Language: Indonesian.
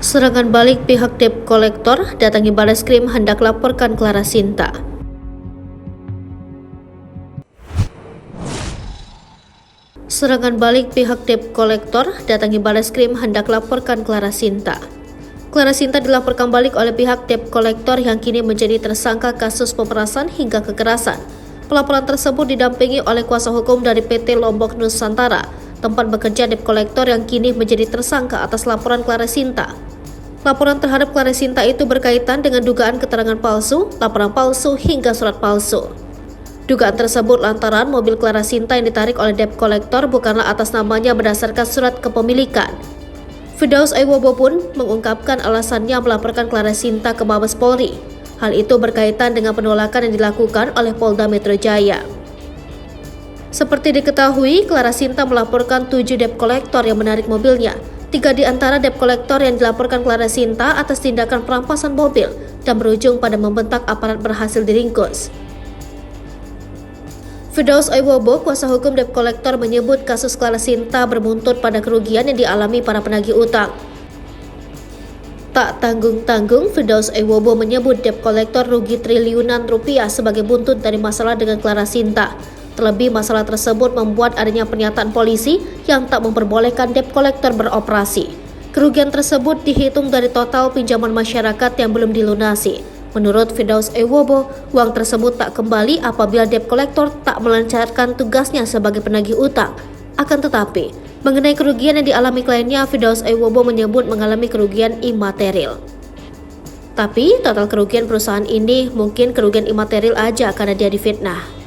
Serangan balik pihak debt kolektor datangi Bareskrim hendak laporkan Clara Sinta. Serangan balik pihak debt kolektor datangi Bareskrim hendak laporkan Clara Sinta. Clara Sinta dilaporkan balik oleh pihak debt kolektor yang kini menjadi tersangka kasus pemerasan hingga kekerasan. Pelaporan tersebut didampingi oleh kuasa hukum dari PT Lombok Nusantara, tempat bekerja debt kolektor yang kini menjadi tersangka atas laporan Clara Sinta. Laporan terhadap Clara Sinta itu berkaitan dengan dugaan keterangan palsu, laporan palsu, hingga surat palsu. Dugaan tersebut lantaran mobil Clara Sinta yang ditarik oleh debt kolektor bukanlah atas namanya berdasarkan surat kepemilikan. Firdaus Aiwobo pun mengungkapkan alasannya melaporkan Clara Sinta ke Mabes Polri. Hal itu berkaitan dengan penolakan yang dilakukan oleh Polda Metro Jaya. Seperti diketahui, Clara Sinta melaporkan 7 debt kolektor yang menarik mobilnya. 3 di antara debt kolektor yang dilaporkan Clara Sinta atas tindakan perampasan mobil dan berujung pada membentak aparat berhasil diringkus. Firdaus Aiwobo, kuasa hukum debt kolektor, menyebut kasus Clara Sinta berbuntut pada kerugian yang dialami para penagih utang. Tak tanggung-tanggung, Firdaus Aiwobo menyebut debt kolektor rugi triliunan rupiah sebagai buntut dari masalah dengan Clara Sinta. Terlebih masalah tersebut membuat adanya pernyataan polisi yang tak memperbolehkan debt kolektor beroperasi. Kerugian tersebut dihitung dari total pinjaman masyarakat yang belum dilunasi. Menurut Firdaus Aiwobo, uang tersebut tak kembali apabila debt kolektor tak melancarkan tugasnya sebagai penagih utang. Akan tetapi, mengenai kerugian yang dialami kliennya, Firdaus Aiwobo menyebut mengalami kerugian imaterial. Tapi total kerugian perusahaan ini mungkin kerugian imaterial aja karena dia difitnah.